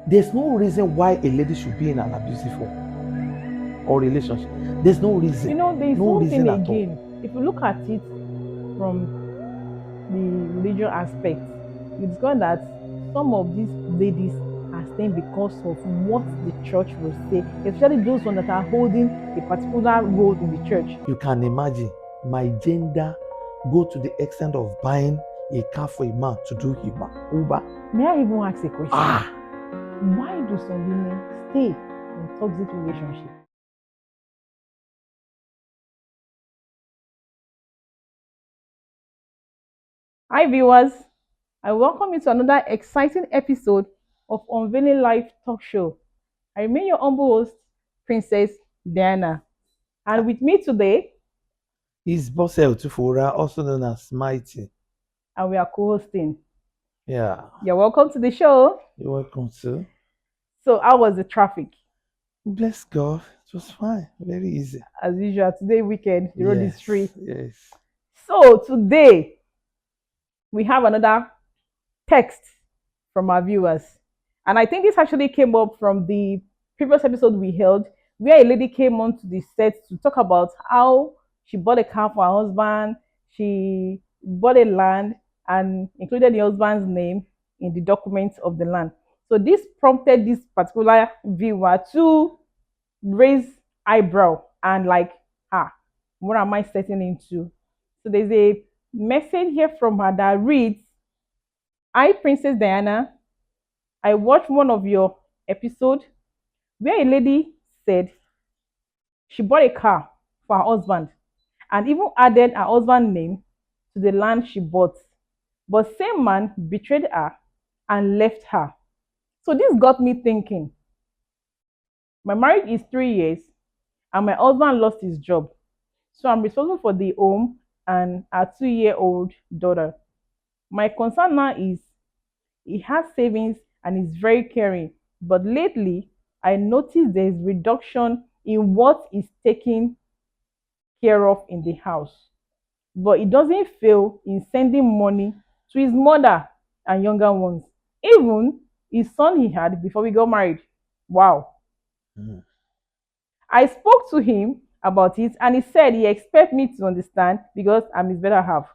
There's no reason why a lady should be in an abusive home or relationship. There's no reason. You know, there's No one reason thing at all. again. If you look at it from the religion aspect, you discover that some of these ladies are staying because of what the church will say, especially those ones that are holding a particular role in the church. You can imagine my gender go to the extent of buying a car for a man to do Uber. May I even ask a question? Ah, Why do some women stay in toxic relationships? Hi viewers, I welcome you to another exciting episode of Unveiling Life talk show. I remain your humble host, Princess Diana. And with me today, is Bosel Tufora, also known as Mighty. and we are co-hosting. Yeah, You're welcome to the show. you're welcome to. So, how was the traffic? Bless God, it was fine, very easy. As usual, today weekend, the road is free. Yes. So, today we have another text from our viewers. And I think this actually came up from the previous episode we held, where a lady came onto the set to talk about how she bought a car for her husband, she bought a land and included the husband's name in the documents of the land. So this prompted this particular viewer to raise eyebrow and like, what am I stepping into? So there's a message here from her that reads, "Hi, Princess Diana. I watched one of your episode where a lady said she bought a car for her husband and even added her husband's name to the land she bought. But same man betrayed her and left her. So this got me thinking. My marriage is 3 years and my husband lost his job. So I'm responsible for the home and our 2-year-old daughter. My concern now is he has savings and is very caring. But lately, I noticed there's reduction in what is taken care of in the house. But it doesn't fail in sending money to his mother and younger ones. Even his son he had before we got married. Wow. Mm. I spoke to him about it and he said he expects me to understand because I'm his better half,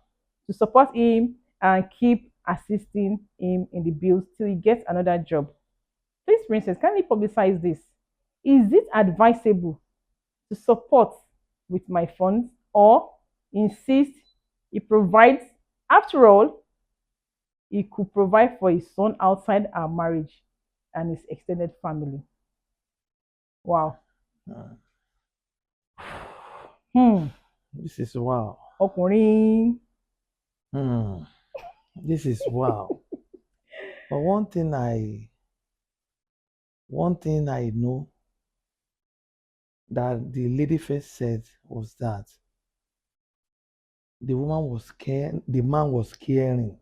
to support him and keep assisting him in the bills till he gets another job. Please, Princess, can you publicize this? Is it advisable to support with my funds or insist he provides? After all, he could provide for his son outside our marriage and his extended family. Wow. Uh, Hmm. this is wow. Ọkùnrin. Hmm. This is wow. But one thing I know that the lady first said was that the man was caring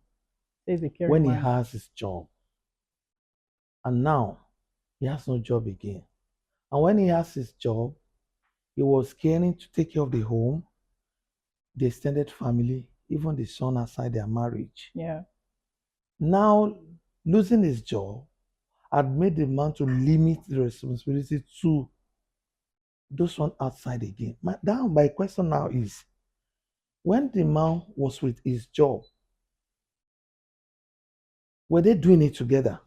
Says a caring when he man. has his job. And now he has no job again. And when he has his job, he was caring to take care of the home, the extended family, even the son outside their marriage. Yeah. Now, losing his job had made the man to limit the responsibility to those one outside again. My question now is, when the man was with his job, were they doing it together?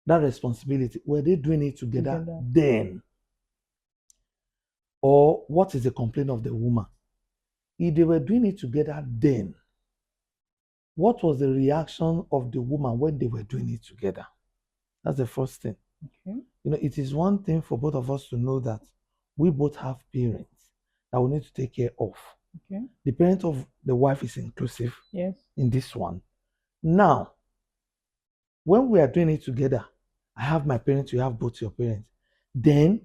That responsibility, were they doing it together then? Or what is the complaint of the woman? If they were doing it together then, what was the reaction of the woman when they were doing it together? That's the first thing. Okay. It is one thing for both of us to know that we both have parents that we need to take care of. Okay. The parent of the wife is inclusive Yes. in this one. Now, when we are doing it together, I have my parents, you have both your parents. Then,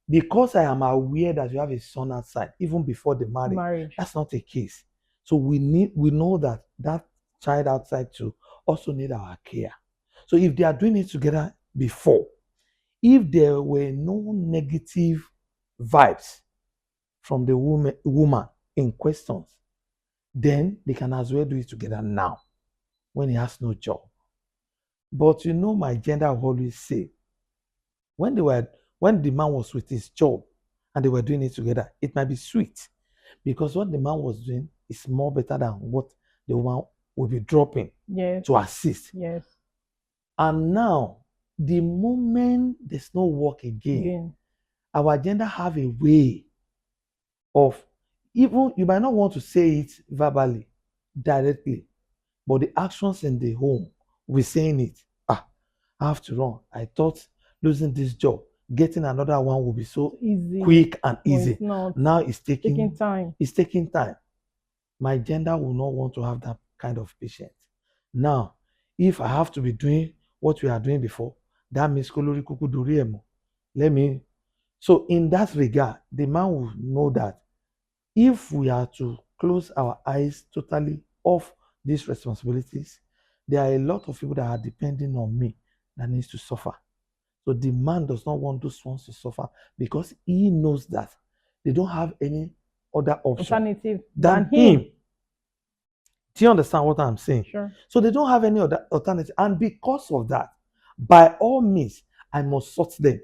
because I am aware that you have a son outside, even before the marriage, that's not the case. So we know that child outside too also need our care. So if they are doing it together before, if there were no negative vibes from the woman in questions, then they can as well do it together now when he has no job. But you know, my gender will always say, when they were when the man was with his job and they were doing it together, it might be sweet because what the man was doing is more better than what the woman will be dropping Yes. to assist. Yes. And now, the moment there's no work again, Again. our gender have a way of, even you might not want to say it verbally, directly, but the actions in the home, we're saying it. Ah, I have to run. I thought losing this job, getting another one will be so Easy. quick and But easy. it's not. Now it's Taking time. it's taking time. My gender will not want to have that kind of patience. Now, if I have to be doing what we are doing before, that means kolori kuku dori emo. Let me. So in that regard, the man will know that if we are to close our eyes totally off these responsibilities, there are a lot of people that are depending on me that needs to suffer. So the man does not want those ones to suffer because he knows that they don't have any other option Alternative than him. him. Do you understand what I'm saying? Sure. So they don't have any other alternative. And because of that, by all means, I must sort them.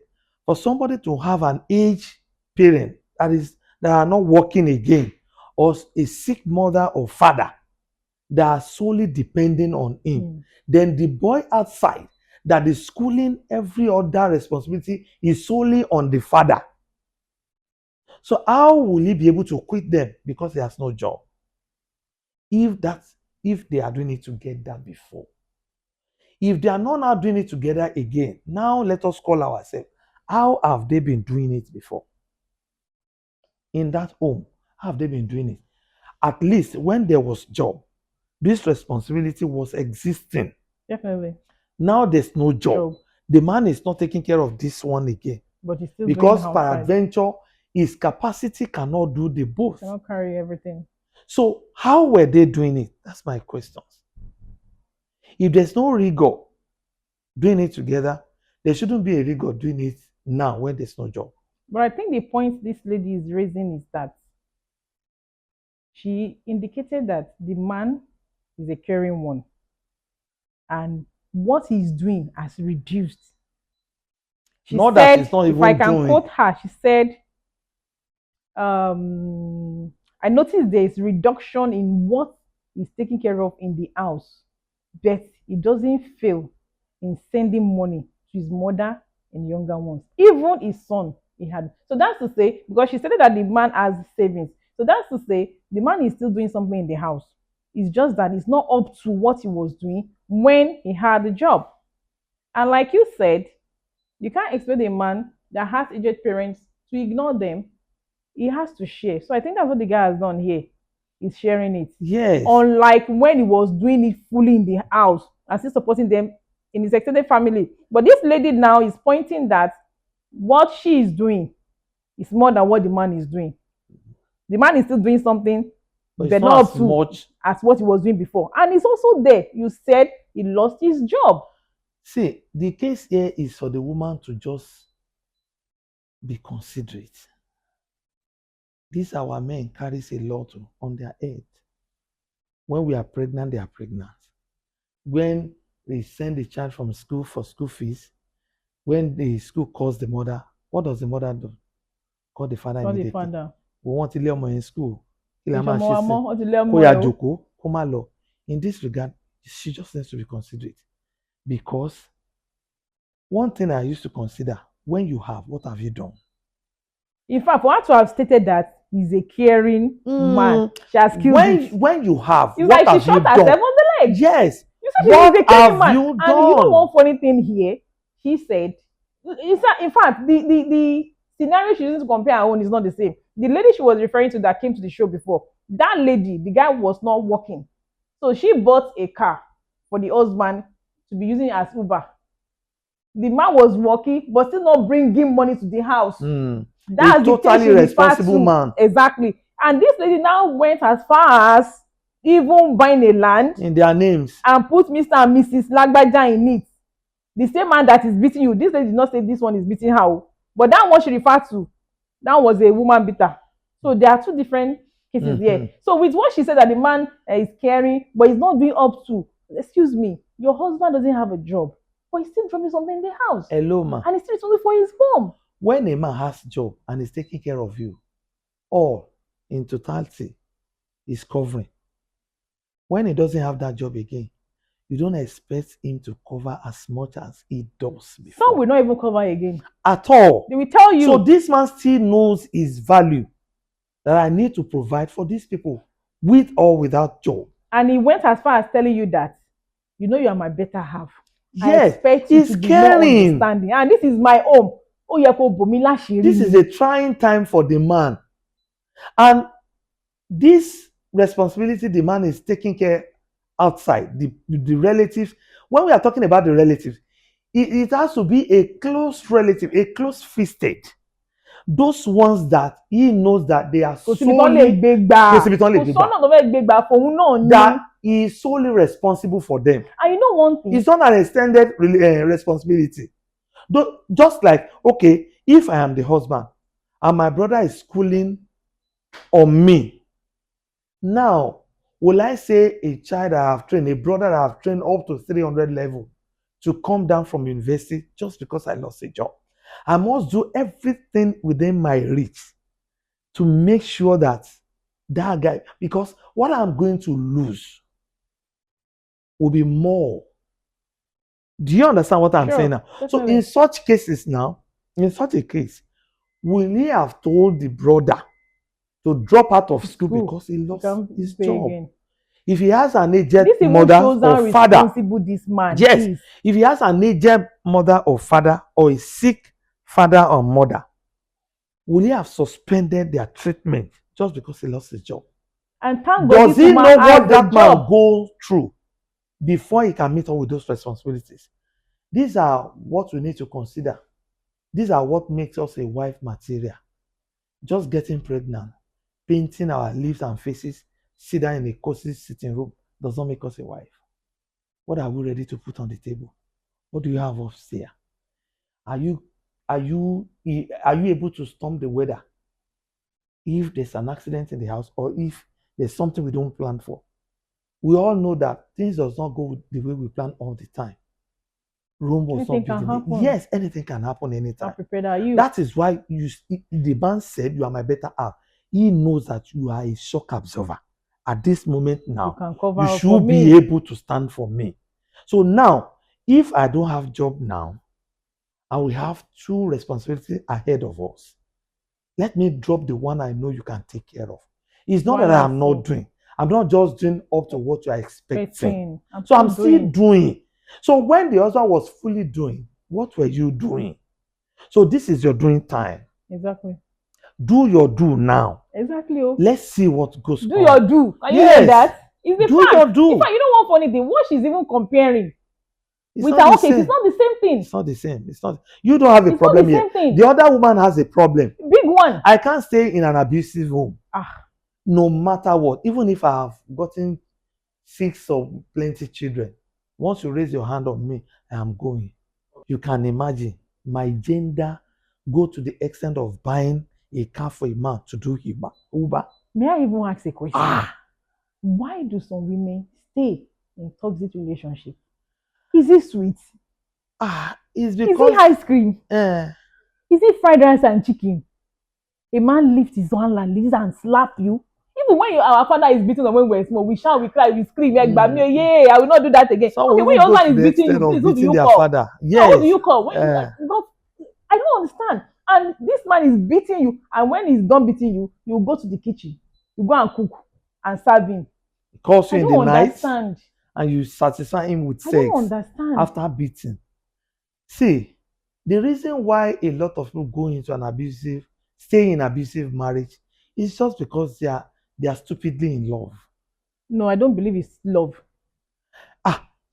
For somebody to have an aged parent that are not working again, or a sick mother or father that are solely depending on him, then the boy outside that is schooling every other responsibility is solely on the father. So how will he be able to quit them because he has no job? If they are doing it together before. If they are not now doing it together again, now let us call ourselves. How have they been doing it before? In that home, how have they been doing it? At least when there was job, this responsibility was existing. Definitely. Now there's no job. The man is not taking care of this one again. But he's still because going outside. peradventure, his capacity cannot do the both. Cannot carry everything. So how were they doing it? That's my question. If there's no rigor doing it together, there shouldn't be a rigor doing it now when there's no job. But I think the point this lady is raising is that she indicated that the man is a caring one and what he's doing has reduced. She Not said, that it's not if I even can doing. quote her, she said, I noticed there is reduction in what he's taking care of in the house, but he doesn't fail in sending money to his mother and younger ones. Even his son, he had. So that's to say, because she said that the man has savings. So that's to say, the man is still doing something in the house. It's just that it's not up to what he was doing when he had the job. And like you said, you can't expect a man that has aged parents to ignore them. He has to share. So I think that's what the guy has done here. He's sharing it. Yes. Unlike when he was doing it fully in the house and still supporting them in his extended family. But this lady now is pointing that what she is doing is more than what the man is doing. The man is still doing something, but not up to much as what he was doing before. And it's also there. You said he lost his job. See, the case here is for the woman to just be considerate. These our men carries a lot on their head. When we are pregnant, they are pregnant. When they send the child from school for school fees, when the school calls the mother, what does the mother do? Call the father Not the immediately. father. We want ilé ọmọ in school. In this regard, she just needs to be considerate. Because one thing I used to consider, when you have, what have you done? In fact, for her to have stated that he's a caring man, she has killed it. When you have, it's what like she have you shot herself done? on the leg. Yes. You said she's What a caring have man. you And done? you know one funny thing here? She said, in fact, the scenario she used to compare her own is not the same. The lady she was referring to that came to the show before, that lady, the guy was not working. So she bought a car for the husband to be using as Uber. The man was working, but still not bringing money to the house. That's a totally responsible man. Exactly. And this lady now went as far as even buying a land in their names and put Mr. and Mrs. Lagbaja in it. The same man that is beating you, this lady did not say this one is beating her, but that one she referred to, that was a woman beater. So there are two different cases here. So with what she said that the man is caring, but he's not doing up to excuse me, your husband doesn't have a job, but he's still dropping something in the house. Hello, ma. And he's still responsible for his mom. When a man has job and is taking care of you, all in totality is covering. When he doesn't have that job again, you don't expect him to cover as much as he does before. Some will not even cover again. At all. They will tell you. So this man still knows his value, that I need to provide for these people with or without job. And he went as far as telling you that, you are my better half. Yes, I expect you to be more understanding. And this is my home. This is a trying time for the man. And this responsibility the man is taking care outside, the relatives. When we are talking about the relatives, it has to be a close relative, a close fisted. Those ones that he knows that they are solely that he is solely responsible for them. And you know one thing? It's not an extended responsibility. Just like, okay, if I am the husband and my brother is schooling on me, now, will I say a child I have trained, a brother I have trained up to 300 level to come down from university just because I lost a job? I must do everything within my reach to make sure that guy, because what I'm going to lose will be more. Do you understand what I'm saying now? Definitely. So in such cases now, in such a case, will he have told the brother to drop out of school because he lost his job? Again. If he has an aged mother or father, this man yes, is. If he has an aged mother or father or a sick father or mother, will he have suspended their treatment just because he lost his job? And thank God, does he know what that man goes through before he can meet up with those responsibilities? These are what we need to consider. These are what makes us a wife material. Just getting pregnant, painting our lips and faces, sit down in a cozy sitting room does not make us a wife. What are we ready to put on the table? What do you have upstairs? Are you able to storm the weather if there's an accident in the house or if there's something we don't plan for? We all know that things does not go the way we plan all the time. Rome was not built. Yes, anything can happen anytime. How prepared are you? That is why the man said, you are my better half. He knows that you are a shock absorber. At this moment now, you should be able to stand for me. So now, if I don't have job now, and we have two responsibilities ahead of us, let me drop the one I know you can take care of. It's not that I'm not doing. I'm not just doing up to what you are expecting. So I'm still doing. So when the husband was fully doing, what were you doing? So this is your doing time. Exactly. Do your do now. Exactly. Let's see what goes on. Do your do. Are you hearing that? It's the fact. Your do. In fact, you know what funny thing? What she's even comparing with her case, it's not the same thing. It's not the same. It's not. You don't have a problem here. The other woman has a problem. Big one. I can't stay in an abusive home. No matter what. Even if I have gotten 6 or plenty children. Once you raise your hand on me, I am going. You can imagine my gender go to the extent of buying a car for a man to do Uber. May I even ask a question? Why do some women stay in toxic relationship? Is it sweet? It's because... Is it ice cream? Is it fried rice and chicken? A man lifts his hand like this and slap you. Even when our father is beating us when we're small, we shout, we cry, we scream, yeah, I will not do that again. Okay, when your husband is beating you, please, who do you call? Father. Yes. Who do you call? I don't understand. And this man is beating you, and when he's done beating you, you go to the kitchen, you go and cook and serve him. He calls you in the night, and you satisfy him with sex. I don't understand. After beating. See, the reason why a lot of people go into stay in abusive marriage is just because they are stupidly in love. No, I don't believe it's love.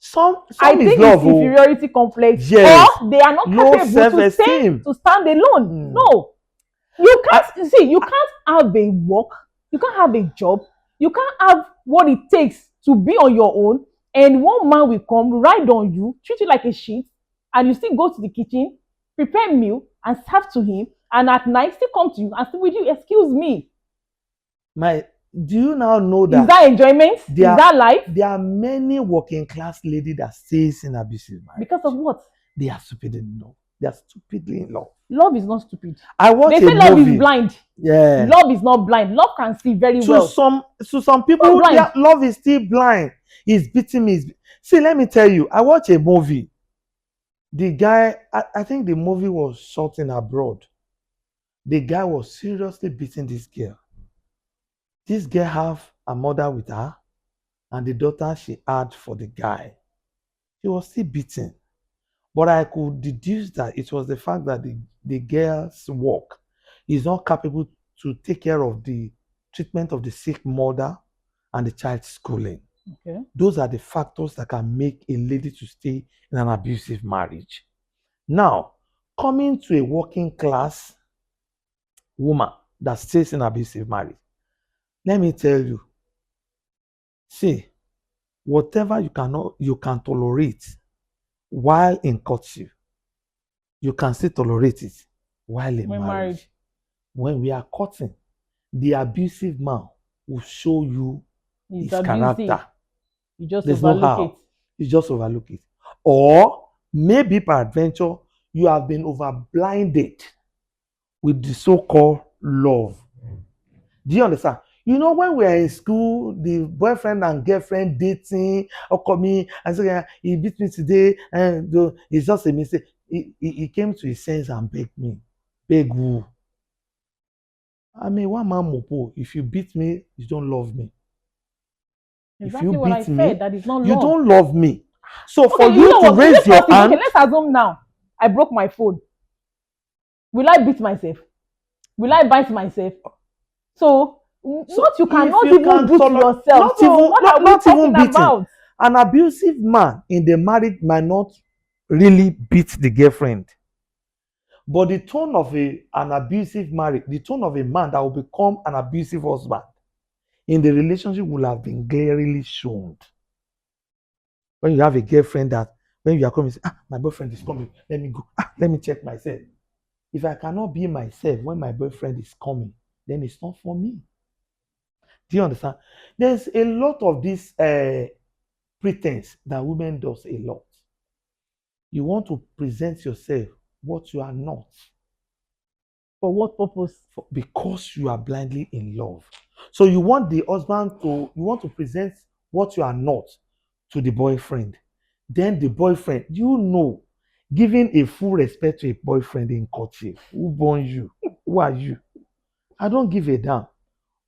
Some I think it's love, inferiority complex. Yes. Or they are not capable to stand alone. No. You can't you can't have a work, you can't have a job, you can't have what it takes to be on your own, and one man will come, ride on you, treat you like a shit, and you still go to the kitchen, prepare meal, and serve to him, and at night still come to you and still with you, excuse me. Do you now know Is that that enjoyment? Is there that life? there are many working class ladies that stays in abusive marriage? Because of what? They are stupid in love. They are stupidly in love. Love is not stupid. I watch They a say love is movie. blind. Yeah. Love is not blind. Love can see very To well. some Not people, blind. their love is still blind. He's beating me. See, let me tell you, I watch a movie. The guy, I think the movie was shot in abroad. The guy was seriously beating this girl. This girl have a mother with her, and the daughter she had for the guy. He was still beating. But I could deduce that it was the fact that the girl's work is not capable to take care of the treatment of the sick mother and the child's schooling. Okay. Those are the factors that can make a lady to stay in an abusive marriage. Now, coming to a working class woman that stays in abusive marriage, let me tell you, see, whatever you can tolerate while in courtship, you can still tolerate it while in When marriage. married. When we are courting, the abusive man will show you It's his abusive. character. You just There's no overlook how. it. You just overlook it. Or maybe peradventure, you have been over blinded with the so-called love. Do you understand? You know, when we are in school, the boyfriend and girlfriend dating, or coming and say, "Yeah, he beat me today, and it's just a mistake." He came to his sense and begged me. Beg who? I mean, one man mopo. If you beat me, you don't love me. If you Exactly what I beat said. me, That is not you love. don't love me. So for Okay, you you know to what? raise your Okay, hand, let's assume now. I broke my phone. Will I beat myself? Will I bite myself? So what you if cannot you even can do to yourself. not So even what are we not talking even beating, about? an abusive man in the marriage might not really beat the girlfriend, but the tone of an abusive marriage, the tone of a man that will become an abusive husband in the relationship will have been glaringly shown. When you have a girlfriend that when you are coming, say, my boyfriend is coming, let me go, let me check myself. If I cannot be myself when my boyfriend is coming, then it's not for me. Do you understand? There's a lot of this pretense that women does a lot. You want to present yourself what you are not. For what purpose? Because you are blindly in love. So you want the husband you want to present what you are not to the boyfriend. Then the boyfriend, giving a full respect to a boyfriend in courtship. Who born you? Who are you? I don't give a damn.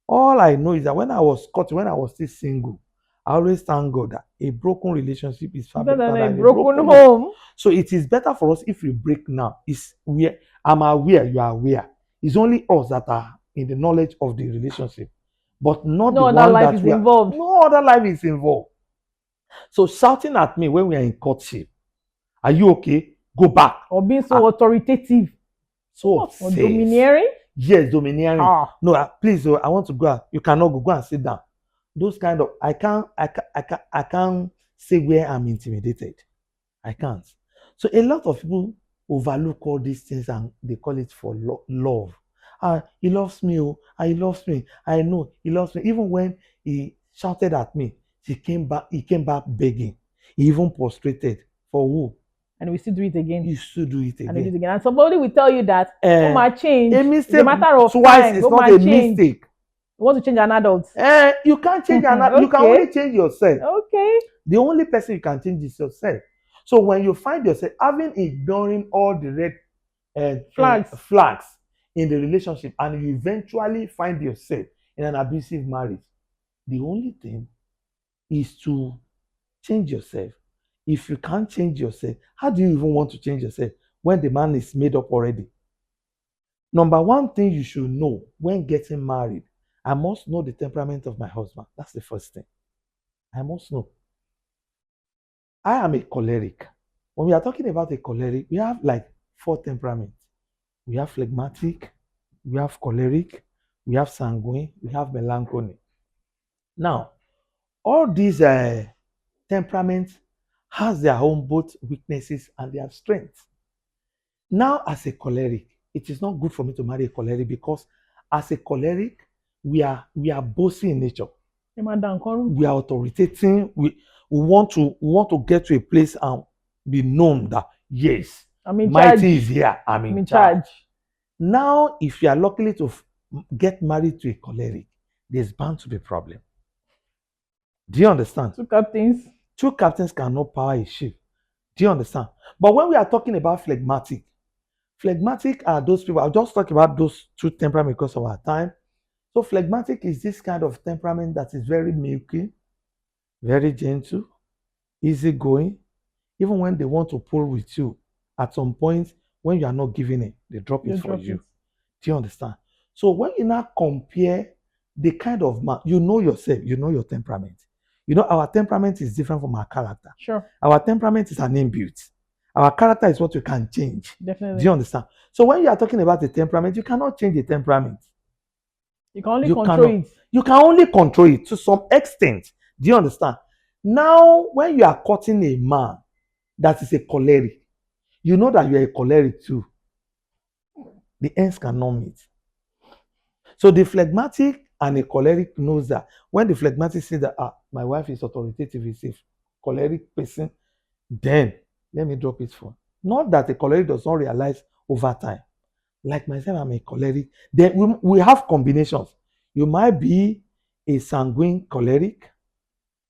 All I know is that when I was caught, when I was still single, I always thank God that a broken relationship is far Better better than a than a broken broken home. home. So it is better for us if we break now. I'm aware, you are aware. It's only us that are in the knowledge of the relationship, but not the No other one life that is we are. involved. No other life is involved. So shouting at me when we are in courtship, are you okay? Go back. Or being so authoritative. So Or obsessed. domineering. Yes, domineering. Ah. No, please, I want to go out. You cannot go. Go and sit down. Those kind of I can't say where I'm intimidated. I can't. So a lot of people overlook all these things and they call it for love. He loves me. Oh, he loves me. I know he loves me. Even when he shouted at me, he came back begging. He even prostrated for who? And we still do it again. You still do it And we do it again. again. And somebody will tell you that oh my change. A It's a mistake matter of twice time. is Oh not my a change. mistake. You want to change an adult. You can't change you can Okay. only change yourself. Okay. The only person you can change is yourself. So when you find yourself having ignoring all the red flags in the relationship and you eventually find yourself in an abusive marriage, the only thing is to change yourself. If you can't change yourself, how do you even want to change yourself when the man is made up already? Number one thing you should know when getting married, I must know the temperament of my husband. That's the first thing. I must know. I am a choleric. When we are talking about a choleric, we have like four temperaments. We have phlegmatic, we have choleric, we have sanguine, we have melancholy. Now, all these temperaments has their own both weaknesses and their strengths. Now, as a choleric, it is not good for me to marry a choleric because as a choleric, we are bossy in nature. Ẹ máa da nǹkan rú. We are authoritating. We want to get to a place and be known that yes, I'm in mighty charge. is here. I'm I'm in in charge. charge. Now, if you are lucky to get married to a choleric, there's bound to be problem. Do you understand? Two captains. Two captains cannot power a ship. Do you understand? But when we are talking about phlegmatic are those people. I'll just talk about those two temperaments because of our time. So phlegmatic is this kind of temperament that is very milky, very gentle, easygoing. Even when they want to pull with you, at some point when you are not giving it, they drop You it for drop you. it. Do you understand? So when you now compare the kind of man, you know yourself, you know your temperament. You know, our temperament is different from our character. Sure. Our temperament is an inbuilt. Our character is what you can change. Do Definitely. you understand? So when you are talking about the temperament, you cannot change the temperament. You can only You control cannot. it. You can only control it to some extent. Do you understand? Now, when you are cutting a man that is a choleric, you know that you are a choleric too. The ends cannot meet. So the phlegmatic and a choleric knows that when the phlegmatic says that my wife is authoritative, is a choleric person, then let me drop it for. Not that a choleric does not realize over time. Like myself, I'm a choleric. Then we have combinations. You might be a sanguine choleric,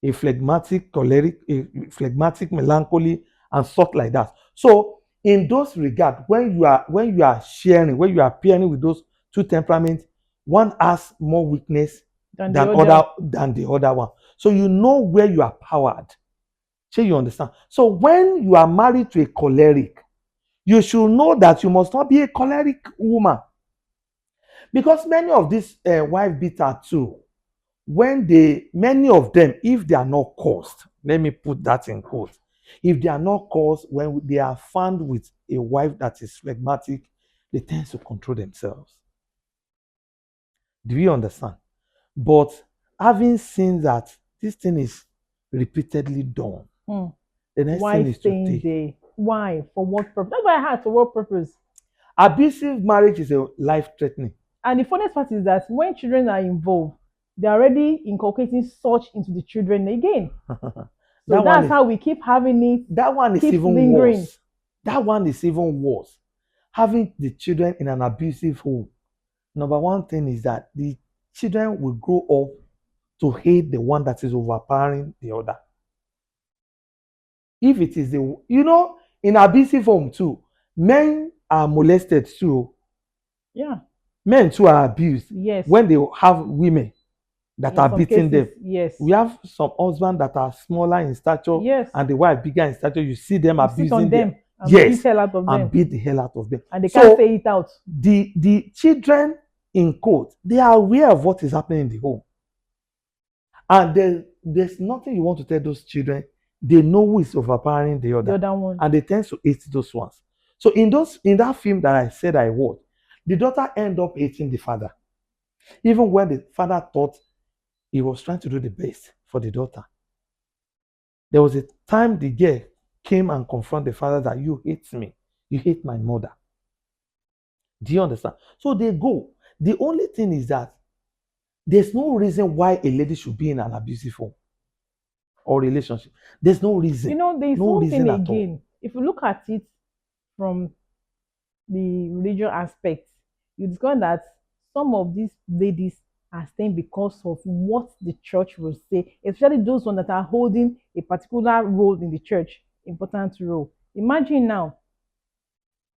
a phlegmatic choleric, a phlegmatic melancholy, and stuff like that. So in those regards, when you are sharing, when you are pairing with those two temperaments, one has more weakness Than than the other. the other one. So you know where you are powered. So you understand. So when you are married to a choleric, you should know that you must not be a choleric woman, because many of these wife beater too, many of them, if they are not caused, let me put that in quotes, if they are not caused, when they are found with a wife that is phlegmatic, they tend to control themselves. Do you understand? But having seen that this thing is repeatedly done, Hmm. the next Why thing is to staying take. there? Why? For what purpose? That's why I had for what purpose. Abusive marriage is a life threatening. And the funniest part is that when children are involved, they're already inculcating such into the children again. So that one that's is how we keep having it, that one is keeps even lingering. worse. That one is even worse. Having the children in an abusive home. Number one thing is that the children will grow up to hate the one that is overpowering the other. If it is in abusive home too, men are molested too. Yeah. Men too are abused Yes. when they have women that In are some beating cases, them. yes. We have some husbands that are smaller in stature, Yes. and the wife bigger in stature. You see them You sit on abusing them. them and beat Yes, hell out of them. and beat the hell out of them. And they can't So say it out. the children in quote, they are aware of what is happening in the home, and there's nothing you want to tell those children. They know who is overpowering the The other, other one. and they tend to hate those ones. So in that film that I said I watched, the daughter end up hating the father, even when the father thought he was trying to do the best for the daughter. There was a time the girl came and confronted the father that you hate me, you hate my mother. Do you understand? So they go. The only thing is that there's no reason why a lady should be in an abusive home or relationship. There's no reason. You know, there's No something reason at all. again. If you look at it from the religious aspect, you discover that some of these ladies are staying because of what the church will say, especially those ones that are holding a particular role in the church, important role. Imagine now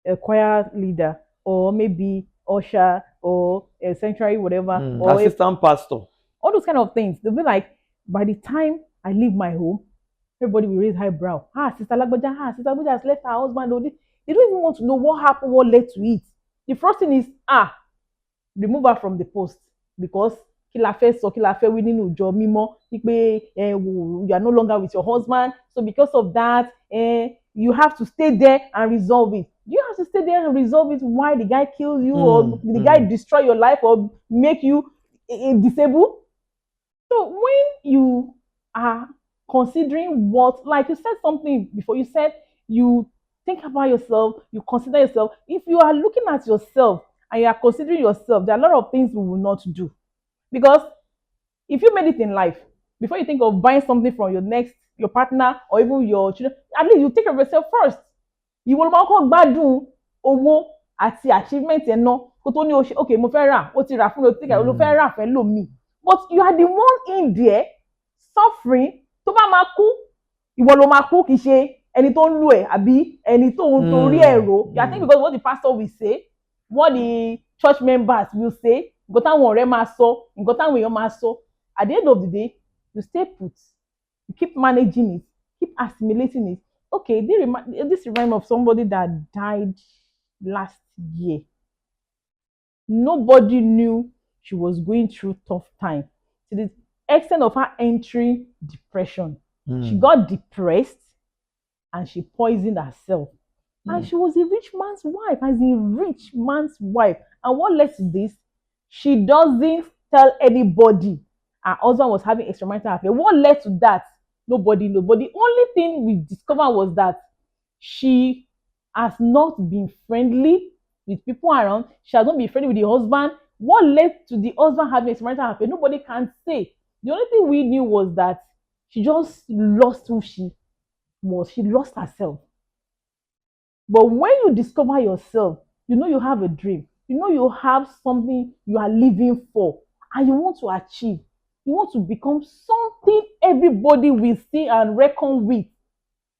a choir leader or maybe usher or a sanctuary, whatever, or a, Assistant pastor. all those kind of things. They'll be like, by the time I leave my home, everybody will raise eyebrow. Sister Lagbaja, Sister Lagbaja has left her husband. They don't even want to know what happened, what led to it. The first thing is, remove her from the post because kí la fẹ́ sọ, kí la fẹ́ wí nínú ìjọ mímọ́ wípé you are no longer with your husband, so because of that you have to stay there and resolve it. Do you have to stay there and resolve it why the guy kills you or the guy destroy your life or make you disabled? So when you are considering what, like you said something before, you said you think about yourself, you consider yourself. If you are looking at yourself and you are considering yourself, there are a lot of things we will not do. Because if you made it in life, before you think of buying something from your partner, or even your children, at least you take care of yourself first. Ìwọ ló máa kọ́ gbádùn owó àti achievement ẹ̀ náà kó tó ní o ṣe okay mo fẹ́ rà ó ti rà fún mi o ti kẹ́ ló fẹ́ rà fẹ́ lò mí, but you are the one in there suffering. Tó bá máa kú ìwọ ló máa kú, kì í ṣe ẹni tó ń lù ẹ́ àbí ẹni tó ń torí ẹ̀rọ. I think because what the pastor will say, what the church members will say, nǹkan táwọn ọ̀rẹ́ máa sọ, nǹkan táwọn èèyàn máa sọ, at the end of the day you stay put, you keep managing it, keep assimilating it. Okay, this reminds me of somebody that died last year. Nobody knew she was going through tough time to the extent of her entering depression. She got depressed and she poisoned herself. And she was a rich man's wife, as a rich man's wife. And what led to this? She doesn't tell anybody her husband was having extramarital affair. What led to that? Nobody knows. But the only thing we discovered was that she has not been friendly with people around. She has not been friendly with the husband. What led to the husband having extramarital affair? Nobody can say. The only thing we knew was that she just lost who she was. She lost herself. But when you discover yourself, you know you have a dream. You know you have something you are living for and you want to achieve. You want to become something everybody will see and reckon with.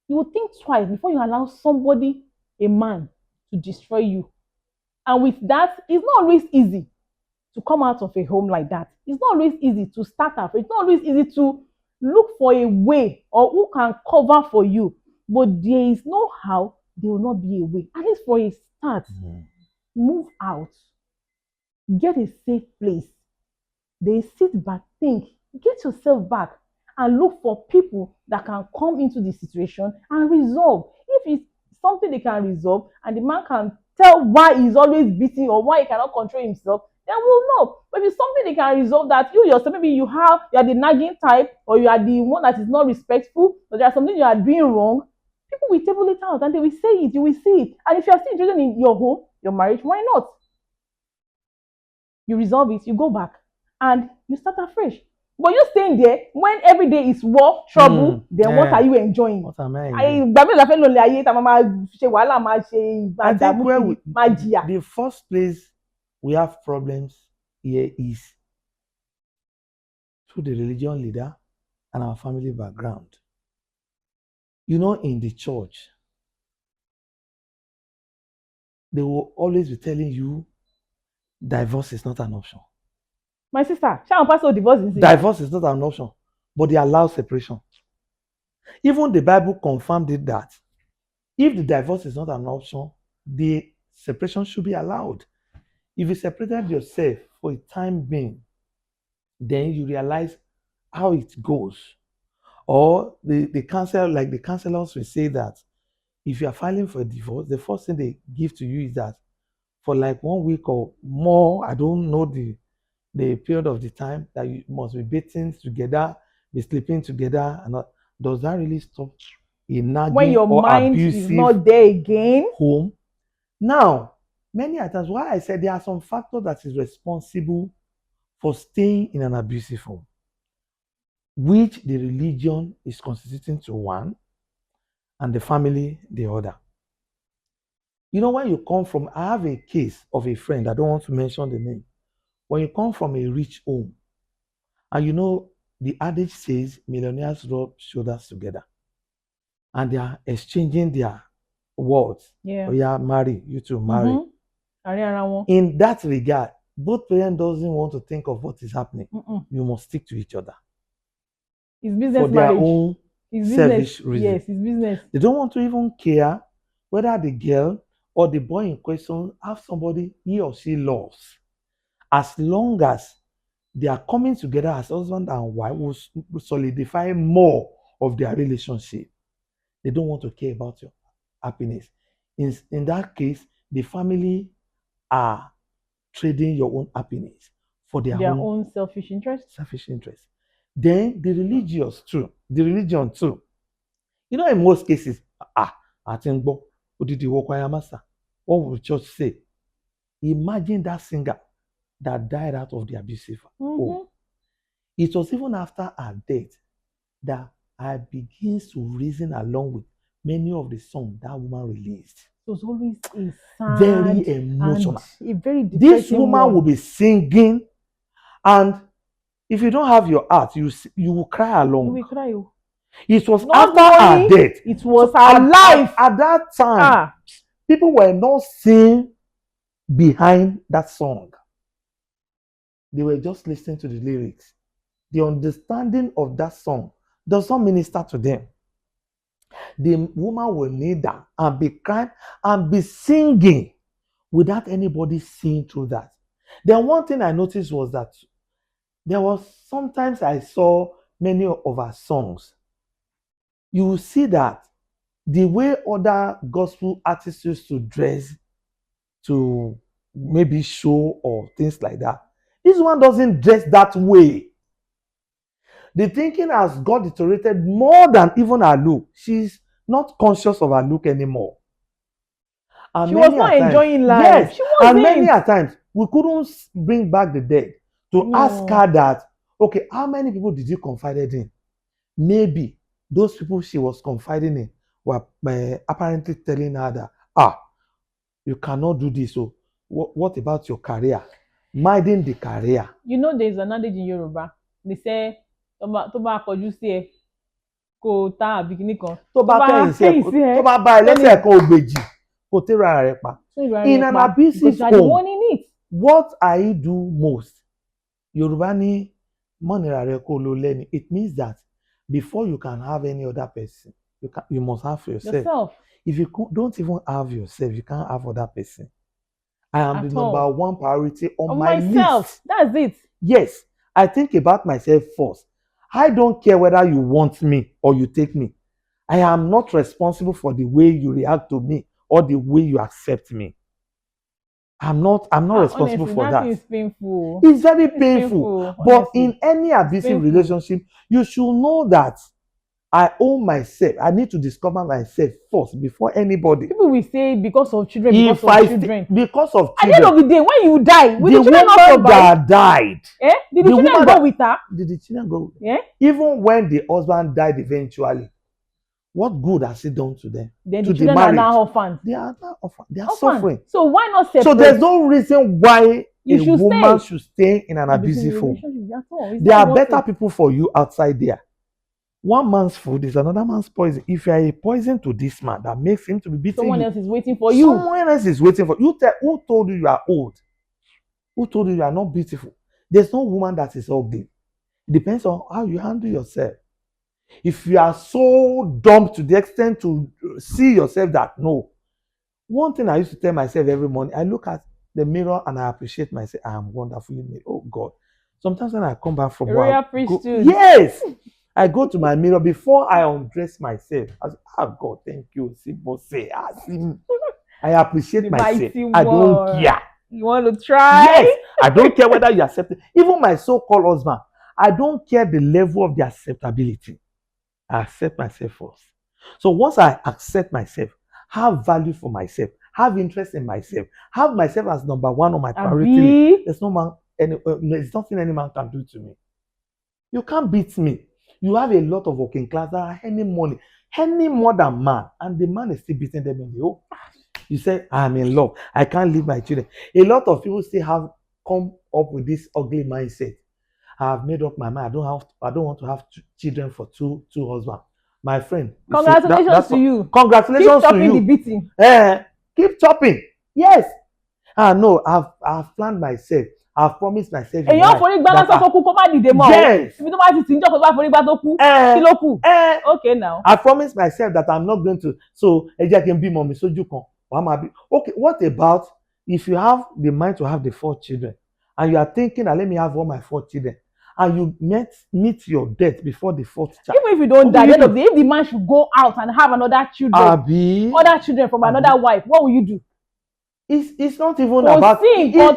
You will think twice before you allow somebody, a man, to destroy you. And with that, it's not always easy to come out of a home like that. It's not always easy to start up. It's not always easy to look for a way or who can cover for you. But there is no how there will not be a way. At least for a start, move out, get a safe place. Then sit back, think, get yourself back, and look for people that can come into the situation and resolve. If it's something they can resolve and the man can tell why he's always beating or why he cannot control himself, then we'll know. But if it's something they can resolve, that you yourself, maybe you are the nagging type, or you are the one that is not respectful, or there's something you are doing wrong, people will table it out and they will say it, you will see it. And if you are still interested in your home, your marriage, why not? You resolve it, you go back, and you start afresh. But you staying there when every day is war, trouble, then what are you enjoying? What am I enjoying? I think the first place we have problems here is through the religion leader and our family background. You know, in the church, they will always be telling you divorce is not an option. My sister, divorce is not an option, but they allow separation. Even the Bible confirmed it that if the divorce is not an option, the separation should be allowed. If you separated yourself for a time being, then you realize how it goes. Or the counselors will say that if you are filing for a divorce, the first thing they give to you is that for like 1 week or more, I don't know the period of the time, that you must be bathing together, be sleeping together, and not. Does that really stop a nagging when your or mind is not there again? Home. Now, many times, why I said there are some factors that is responsible for staying in an abusive home, which the religion is constituting to one, and the family the other. You know, when you come from, I have a case of a friend, I don't want to mention the name. When you come from a rich home, and you know, the adage says millionaires rub shoulders together, and they are exchanging their words. Yeah. Oh, yeah, marry, you two marry. In that regard, both parents doesn't want to think of what is happening. You must stick to each other. It's business for their own selfish reason. Yes, it's business. They don't want to even care whether the girl or the boy in question have somebody he or she loves. As long as they are coming together as husband and wife, will solidify more of their relationship. They don't want to care about your happiness. In that case, the family are trading your own happiness for their own selfish interest. Then the religion too. You know, in most cases, I think, what did the choir master? What would the church say? Imagine that singer that died out of the abusive home. Mm-hmm. It was even after her death that I begins to reason along with many of the songs that woman released. It was always a Very sad and emotional. a very This depressing woman will one. be singing, and if you don't have your heart, you will cry You along. will cry. Oh. It was Not after her money, death. it was So her life. at that time, Ah, people were not seeing behind that song. They were just listening to the lyrics. The understanding of that song does not minister to them. The woman will kneel down and be crying and be singing without anybody seeing through that. Then one thing I noticed was that there was sometimes I saw many of our songs. You will see that the way other gospel artists used to dress to maybe show or things like that, this one doesn't dress that way. The thinking has got deteriorated more than even her look. She's not conscious of her look anymore. And she was many a not times, enjoying life. yes, She and many wasn't. a times we couldn't bring back the dead to ask No. her that, okay, how many people did you confided in? Maybe those people she was confiding in were apparently telling her that, you cannot do this. So what about your career? Minding the career. You know, there's an adage in Yoruba. They say, tó bá kọjú sí ẹ, kò tá àbí kíní kan. Tó bá kẹ́yìn sí ẹ, sí ẹ, tó bá bá ẹ lẹ́sẹ̀ kan ògbèjì, kò tẹ́ra rẹ̀ pa. In an abusive because you are the home, one in it. what I do most, Yorùbá ní mọ́nira rẹ̀ kó lo lẹ́ni. It means that before you can have any other person, you must have yourself. If you don't even have yourself, you can't have other person. I am At the number all. one priority on my myself. list. That's it. Yes, I think about myself first. I don't care whether you want me or you take me. I am not responsible for the way you react to me or the way you accept me. I'm not responsible Honestly, for that that. is painful. It's very painful. But in any abusive relationship, you should know that I own myself. I need to discover myself first before anybody. People will say because of children, Because of children. At the end Children, of the day, when you die, will the the children not woman survive? that died, Did the children go with her? did the children go with her? Yeah. Even when the husband died eventually, what good has it done to them? Then to the children marriage? are now orphans. They are now orphans. They are suffering. So why not separate? So there's no reason why You a woman should stay in an abusive home. There are better people for you outside there. One man's food is another man's poison. If you are a poison to this man that makes him to be beating someone you, else is waiting for you. Someone else is waiting for you. Who told you you are old? Who told you you are not beautiful? There's no woman that is ugly. It depends on how you handle yourself. If you are so dumb to the extent to see yourself that no. One thing I used to tell myself every morning, I look at the mirror and I appreciate myself. I am wonderfully made. Oh God. Sometimes when I come back from work, yes, I go to my mirror before I undress myself. I say, God, thank you. I appreciate myself. I don't care. You want to try? Yes, I don't care whether you accept it. Even my so-called husband, I don't care the level of the acceptability. I accept myself first. So once I accept myself, have value for myself, have interest in myself, have myself as number one on my priority list, there's nothing any man can do to me. You can't beat me. You have a lot of working class that are any more than man, and the man is still beating them in the home. You say, I'm in love. I can't leave my children. A lot of people still have come up with this ugly mindset. I have made up my mind. I don't want to have children for two husbands. My friend. Congratulations to you. Congratulations to you. Keep chopping the beating. Keep chopping. Yes. No, I've planned myself. I've promised myself. Èèyàn forí gbá lásán tó kú kó má dìde mọ́. Yes. Ibi tó bá ti tì ń jọ́ kó bá forí gbá tó kú. Kí ló kù? Okay now. I promised myself that I'm not going to. So ẹ jẹ́ kí n bímọ mi sójú kan. Okay, what about if you have the mind to have the 4 children and you are thinking that let me have all my 4 children and you meet your death before the 4th child? Even if you don't die, if the man should go out and have other children from another wife, what will you do? It's not even about. There's no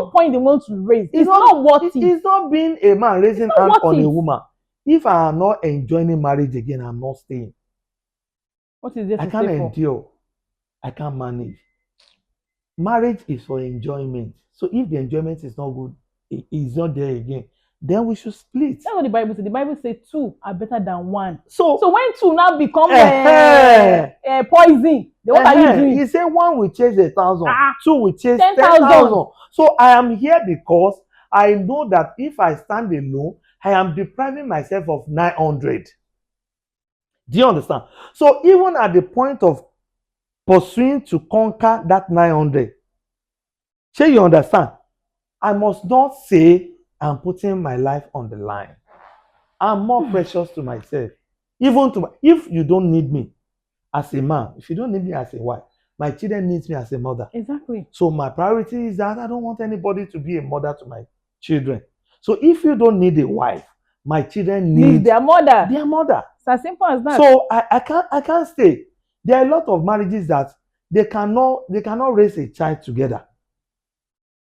point they want to raise. It's not worth it. It's not being a man raising hand on a woman. If I am not enjoying marriage again, I'm not staying. What is this? I can't endure. I can't manage. Marriage is for enjoyment. So if the enjoyment is not good, it's not there again, then we should split. That's what the Bible says. The Bible says two are better than one. So, So when two now become uh-huh, poison, then what are you he doing? said one will chase 1,000, Ah, two will chase 10,000. 10,000. So I am here because I know that if I stand alone, I am depriving myself of 900. Do you understand? So even at the point of pursuing to conquer that 900, shall you understand? I must not say I'm putting my life on the line. I'm more precious to myself. Even to if you don't need me as a man, if you don't need me as a wife, my children needs me as a mother. Exactly. So my priority is that I don't want anybody to be a mother to my children. So if you don't need a wife, my children need their mother. their mother. It's as simple as that. So I can't stay. There are a lot of marriages that they cannot raise a child together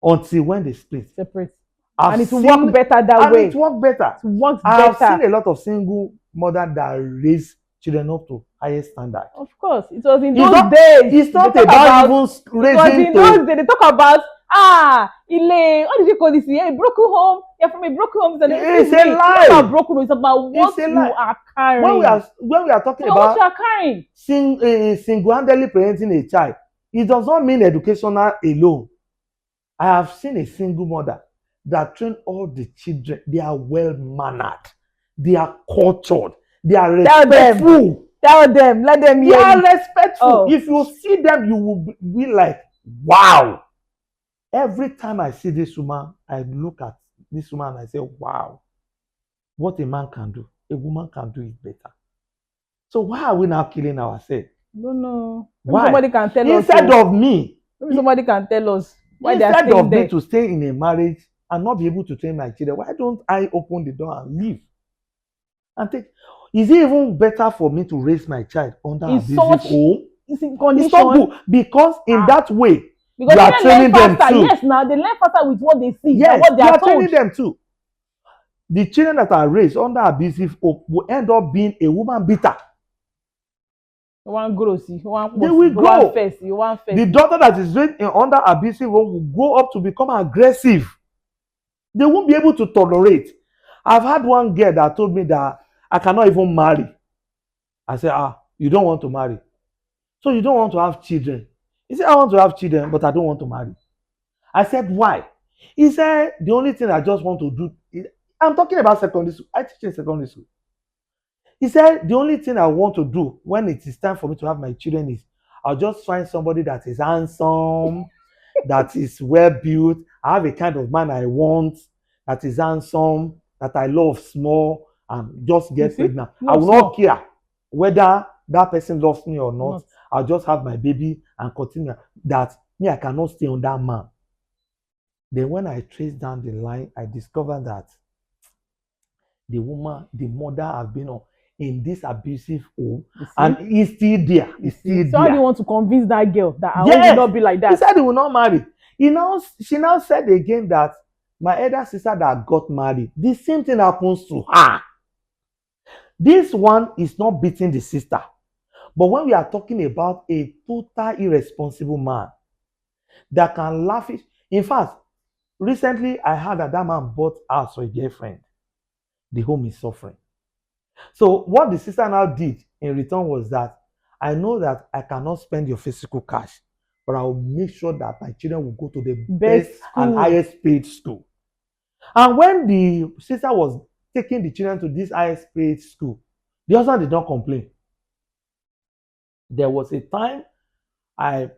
until when they split. Separate. I've And it will seen, work better that and way. it works better. It works I have seen better. a lot of single mother that raise children up to highest standard. Of course. It was in It's those not, days. it's not they talk about even it was raising in those days. to. They talk about what did you call this? Yeah, a broken home. You're from a broken home. So It's excuse a me. It's not lie. about broken home. It's about It's what a you lie. are carrying. When we are talking It's about what about you are carrying. single-handedly parenting a child, it does not mean educational alone. I have seen a single mother that train all the children. They are well mannered. They are cultured. They are respectful. Tell them. Let them They hear are it. respectful. Oh. If you see them, you will be like, wow. Every time I see this woman, I look at this woman and I say, wow, what a man can do, a woman can do it better. So why are we now killing ourselves? No, no. Why? Somebody can tell us. Instead of me, Maybe somebody can tell us why they are instead staying of there. me to stay in a marriage and not be able to train my children, why don't I open the door and leave? And take. Is it even better for me to raise my child under abusive home? It's in condition. It's not good because in that way because you are training them too. Yes, now they learn faster with what they see yes, than what they you are are told. training them too. The children that are raised under abusive home will end up being a woman beater. You want gross, you want they will grow. You want face. The daughter that is raised under abusive home will grow up to become aggressive. They won't be able to tolerate. I've had one girl that told me that I cannot even marry. I said, you don't want to marry. So you don't want to have children. He said, I want to have children, but I don't want to marry. I said, why? He said, the only thing I just want to do is, I'm talking about secondary school. I teach in secondary school. He said, the only thing I want to do when it is time for me to have my children is I'll just find somebody that is handsome, that is well built. I have a kind of man I want that is handsome, that I love small, and just get pregnant. I will not care whether that person loves me or not. I'll just have my baby and continue. That me, I cannot stay on that man. Then when I trace down the line, I discovered that the woman, the mother have been in this abusive home and he's still there. He's still there. So how do you want to convince that girl that I will not be like that? He said he will not marry. She now said again that my elder sister that got married, the same thing happens to her. This one is not beating the sister. But when we are talking about a total irresponsible man that can laugh it. In fact, recently I heard that man bought house for a girlfriend. The home is suffering. So what the sister now did in return was that I know that I cannot spend your physical cash, but I will make sure that my children will go to the best and highest paid school. And when the sister was taking the children to this highest paid school, the husband did not complain. There was a time I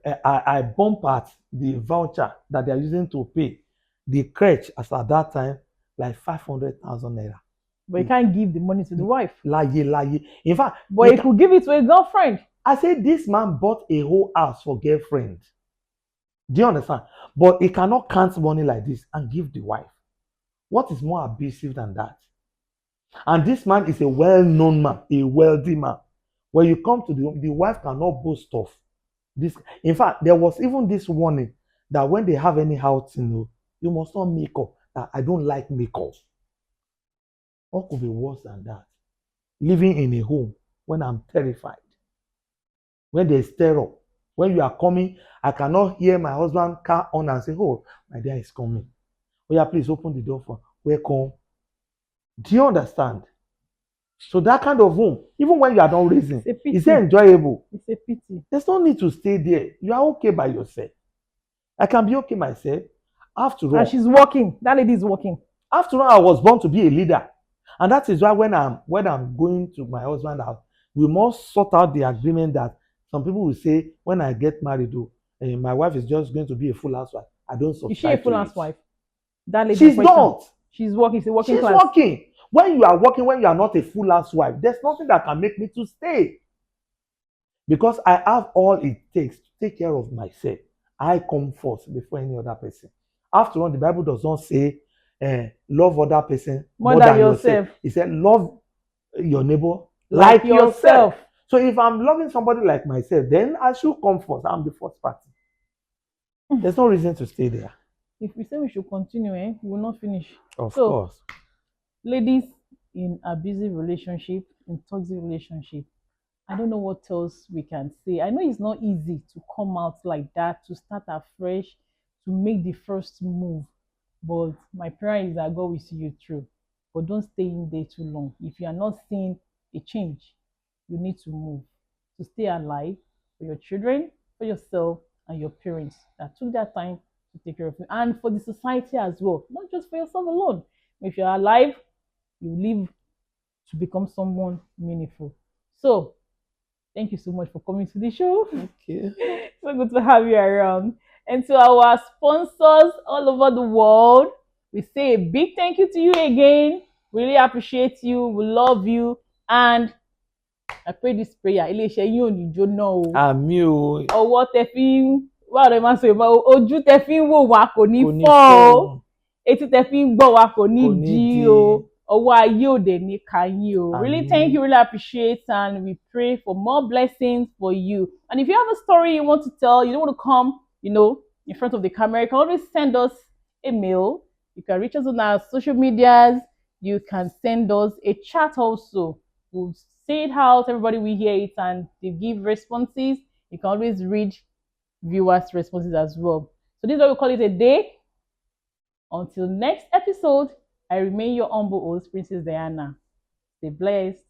bump at the voucher that they are using to pay the crèche as at that time like 500,000 naira. But you can't give the money to the wife. Lie. In fact, but he could give it to a girlfriend. I said this man bought a whole house for girlfriend. Do you understand? But he cannot count money like this and give the wife. What is more abusive than that? And this man is a well-known man, a wealthy man. When you come to the wife cannot boast of this. In fact, there was even this warning that when they have any outing, you must not make up. That I don't like makeup. What could be worse than that? Living in a home when I'm terrified, when there's terror, When you are coming, I cannot hear my husband car on and say, oh, my dear is coming. Oh yeah, please open the door for welcome. Do you understand? So that kind of home, even when you are not raising, It's a is pity. it enjoyable? It's a pity. There's no need to stay there. You are okay by yourself. I can be okay myself. After And all, she's working. That lady is working. I was born to be a leader. And that is why when I'm going to my husband's house, we must sort out the agreement that some people will say, when I get married, my wife is just going to be a full housewife. I don't Is she a subscribe to full it. housewife? That lady in She's question. not. She's working. She's a working She's class. working. When you are working, when you are not a full housewife, there's nothing that can make me to stay. Because I have all it takes to take care of myself. I come first before any other person. After all, the Bible does not say love other person More more than than yourself. yourself. It said love your neighbor Like like yourself. yourself. So if I'm loving somebody like myself, then I should come first. I'm the first party. There's no reason to stay there. If we say we should continue, we will not finish. Of So, course. ladies in abusive relationship, in toxic relationship, I don't know what else we can say. I know it's not easy to come out like that, to start afresh, to make the first move. But my prayer is that God will see you through. But don't stay in there too long. If you are not seeing a change, you need to move to stay alive for your children, for yourself, and your parents that took their time to take care of you, and for the society as well, not just for yourself alone. If you're alive, you live to become someone meaningful. So, thank you so much for coming to the show. Okay. So good to have you around. And to our sponsors all over the world, we say a big thank you to you again. We really appreciate you. We love you. And I pray this prayer. Iléeṣẹ́ yín ò ní jóná o. Àmì o. Ọwọ́ tẹ fi ń wà lè máa sọ ìmọ̀ ojú tẹ fi ń wò wá kò ní Kò ní fọ́ o. fọ́. Etí tẹ fi ń gbọ́ wá kò ní Kò ní dí di. o. Ọwọ́ ayé òde ní kayín o. Really Àmì. thank you, really appreciate, and we pray for more blessings for you. And if you have a story you want to tell, you don't want to come, in front of the camera, you can always send us a mail. You can reach us on our social medias. You can send us a chat also. We'll say it out, everybody will hear it, and they give responses. You can always read viewers' responses as well. So this is what we call it a day. Until next episode, I remain your humble host, Princess Diana. Stay blessed.